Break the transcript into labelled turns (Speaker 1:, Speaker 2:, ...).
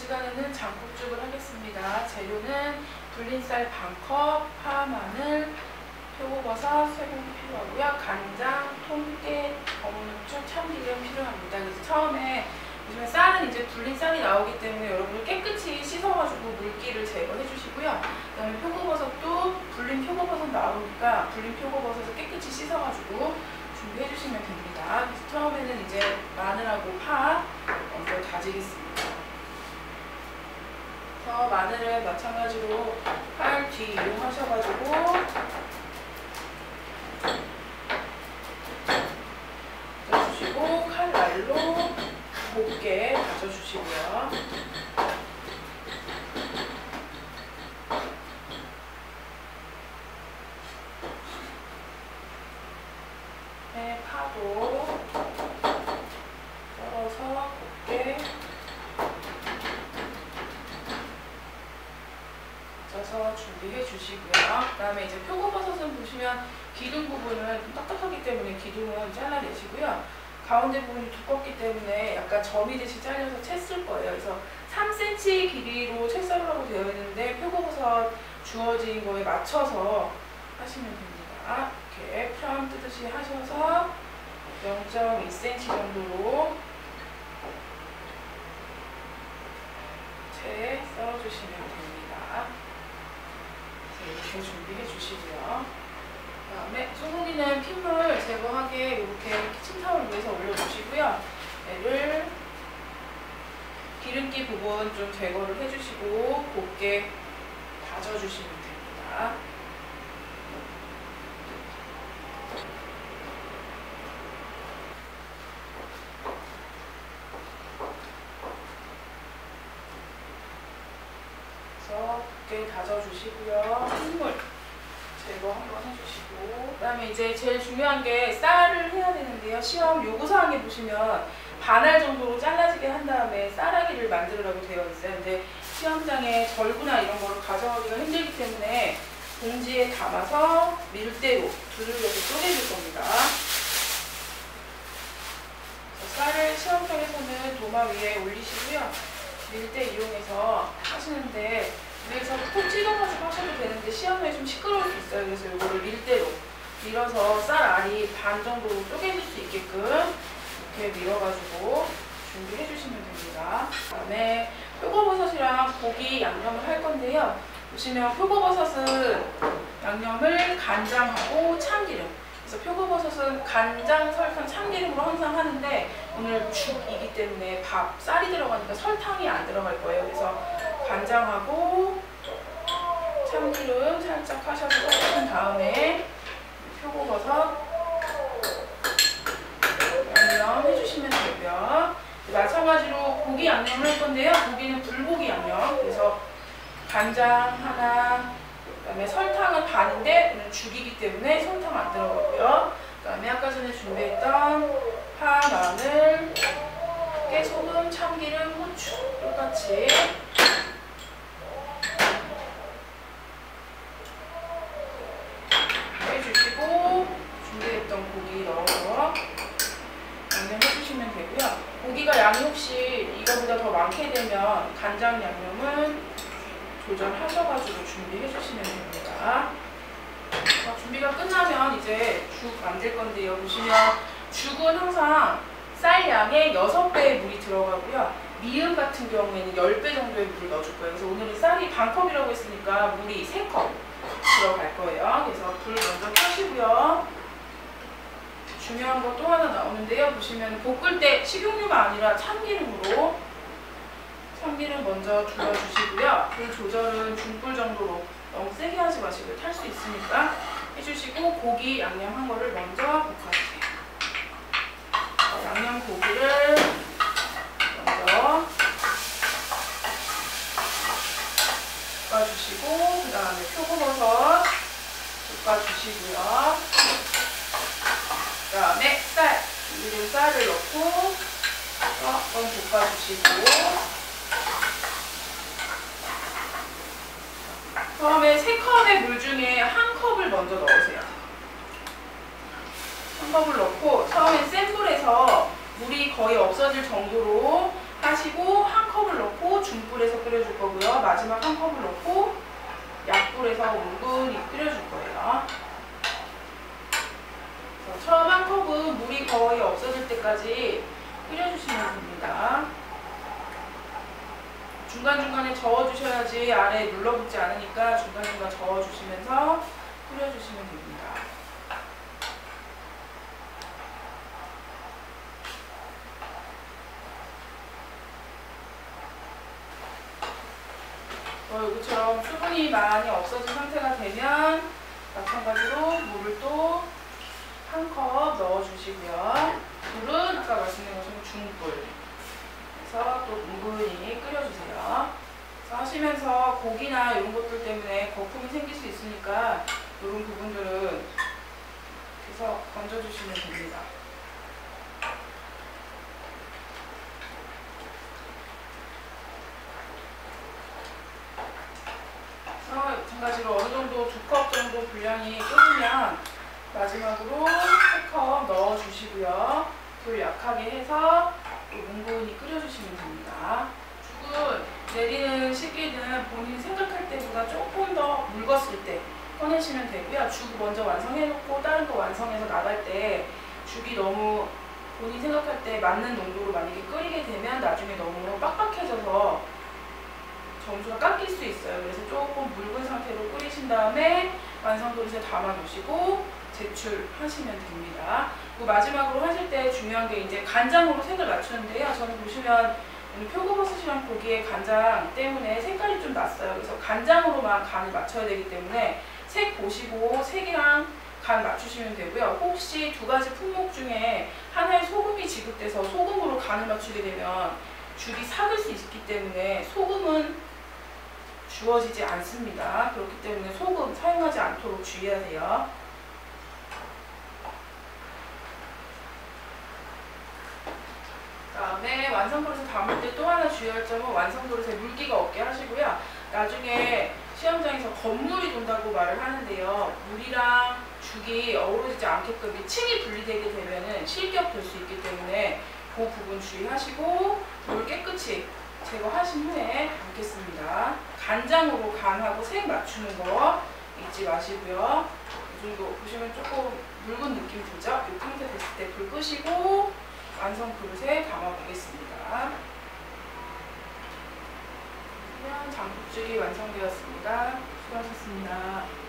Speaker 1: 시간에는 장국죽을 하겠습니다. 재료는 불린 쌀 반컵, 파, 마늘, 표고버섯, 쇠고기 필요하고요. 간장, 통깨, 검은 후추, 참기름 필요합니다. 그래서 처음에 요즘에 쌀은 이제 불린 쌀이 나오기 때문에 여러분들 깨끗이 씻어가지고 물기를 제거해 주시고요. 그 다음에 표고버섯도 불린 표고버섯 나오니까 불린 표고버섯을 깨끗이 씻어가지고 준비해 주시면 됩니다. 그래서 처음에는 이제 마늘하고 파 먼저 다지겠습니다. 그래서 마늘을 마찬가지로 칼 뒤 이용하셔가지고 다져주시고 칼날로 곱게 다져주시고요. 네, 파도 썰어서 곱게 다져서 준비해 주시고요. 그 다음에 이제 표고버섯은 보시면 기둥 부분은 좀 딱딱하기 때문에 기둥은 잘라내시고요. 가운데 부분이 두껍기 때문에 약간 점이듯이 잘려서 채 쓸 거예요. 그래서 3cm 길이로 채 썰으라고 되어 있는데 표고버섯 주어진 거에 맞춰서 하시면 됩니다. 이렇게 편 뜨듯이 하셔서 0.2cm 정도로 채 썰어주시면 됩니다. 이렇게 준비해 주시고요. 그 다음에 소고기는 핏물 제거하게 이렇게 키친타올 위에서 올려주시고요. 얘를 기름기 부분 좀 제거를 해주시고 곱게 다져주시면 됩니다. 그래서 곱게 다져주시고요. 핏물 제거 한번 해주시고, 그 다음에 이제 제일 중요한 게 쌀을 해야 되는데요. 시험 요구사항에 보시면 반알 정도로 잘라지게 한 다음에 쌀아기를 만들으라고 되어 있어요. 근데 시험장에 절구나 이런 거를 가져가기가 힘들기 때문에 봉지에 담아서 밀대로 두들겨서 쪼개줄 겁니다. 쌀을 시험장에서는 도마 위에 올리시고요. 밀대 이용해서 하시는데 그래서 톡 찍어가지고 하셔도 되는데 시험에 좀 시끄러울 수 있어요. 그래서 이거를 밀대로 밀어서 쌀알이 반 정도로 쪼개질 수 있게끔 이렇게 밀어가지고 준비해 주시면 됩니다. 그 다음에 표고버섯이랑 고기 양념을 할 건데요. 보시면 표고버섯은 양념을 간장하고 참기름, 그래서 표고버섯은 간장, 설탕, 참기름으로 항상 하는데 오늘 죽이기 때문에 밥, 쌀이 들어가니까 설탕이 안 들어갈 거예요. 그래서 간장하고 참기름 살짝 하셔서 섞은 다음에 표고버섯 양념 해주시면 되고요. 마찬가지로 고기 양념을 할 건데요. 고기는 불고기 양념, 그래서 간장 하나, 그 다음에 설탕은 반인데 오늘 죽이기 때문에 설탕 안 들어가고요. 그 다음에 아까 전에 준비했던 파, 마늘, 깨소금, 참기름, 후추 똑같이 해주시고 준비했던 고기 넣어서 양념해주시면 되고요. 고기가 양이 혹시 이거보다 더 많게 되면 간장 양념은 조절하셔가지고 준비해주시면 됩니다. 준비가 끝나면 이제 죽 만들 건데요. 보시면 죽은 항상 쌀 양의 6배의 물이 들어가고요. 미음 같은 경우에는 10배 정도의 물을 넣어줄 거예요. 그래서 오늘은 쌀이 반컵이라고 했으니까 물이 3컵 들어갈 거예요. 그래서 불 먼저 켜시고요. 중요한 거 또 하나 나오는데요. 보시면 볶을 때 식용유가 아니라 참기름으로 참기름 먼저 둘러주시고요. 불 조절은 중불 정도로 너무 세게 하지 마시고 탈 수 있으니까 해주시고 고기 양념한 거를 먼저 볶아주세요. 양념 고기를 먼저 볶아주시고 그 다음에 표고버섯 볶아주시고요. 그 다음에 물은 쌀을 넣고 한번 볶아주시고 처음에 3컵의 물 중에 1컵을 먼저 넣으세요. 1컵을 넣고 처음에 센 불에서 물이 거의 없어질 정도로 하시고 1컵을 넣고 중불에 마지막 한 컵을 넣고 약불에서 은근히 끓여줄 거예요. 처음 한 컵은 물이 거의 없어질 때까지 끓여주시면 됩니다. 중간중간에 저어주셔야지 아래에 눌러붙지 않으니까 중간중간 저어주시면서 끓여주시면 됩니다. 여기처럼 수분이 많이 없어진 상태가 되면 마찬가지로 물을 또 한 컵 넣어주시고요. 물은 아까 말씀드린 것처럼 중불. 그래서 또 은근히 끓여주세요. 그래서 하시면서 고기나 이런 것들 때문에 거품이 생길 수 있으니까 이런 부분들은 계속 건져주시면 됩니다. 마찬가지로 어느 정도 2컵 정도 분량이 끓으면 마지막으로 3컵 넣어주시고요. 불 약하게 해서 뭉근히 끓여주시면 됩니다. 죽은 내리는 시기는 본인이 생각할 때보다 조금 더 묽었을 때 꺼내시면 되고요. 죽 먼저 완성해놓고 다른 거 완성해서 나갈 때 죽이 너무 본인이 생각할 때 맞는 농도로 만약에 끓이게 되면 나중에 너무 빡빡해져서 점수가 깎일 수 있어요. 그래서 조금 묽은 상태로 끓이신 다음에 완성 그릇에 담아 놓으시고 제출하시면 됩니다. 그리고 마지막으로 하실 때 중요한 게 이제 간장으로 색을 맞추는데요. 저는 보시면 오늘 표고버섯이랑 고기의 간장 때문에 색깔이 좀 났어요. 그래서 간장으로만 간을 맞춰야 되기 때문에 색 보시고 색이랑 간 맞추시면 되고요. 혹시 2가지 품목 중에 하나의 소금이 지급돼서 소금으로 간을 맞추게 되면 죽이 삭을 수 있기 때문에 소금은 주어지지 않습니다. 그렇기 때문에 소금 사용하지 않도록 주의하세요. 그다음에 완성 그릇에 담을 때 또 하나 주의할 점은 완성 그릇에 물기가 없게 하시고요. 나중에 시험장에서 건물이 돈다고 말을 하는데요. 물이랑 죽이 어우러지지 않게끔 층이 분리되게 되면 실격될 수 있기 때문에 그 부분 주의하시고 물 깨끗이 제거하신 후에 담겠습니다. 간장으로 간하고 색 맞추는 거 잊지 마시고요. 이 정도 보시면 조금 묽은 느낌 들죠? 이 상태 됐을 때 불 끄시고 완성 그릇에 담아 보겠습니다. 그러면 장국죽이 완성되었습니다. 수고하셨습니다.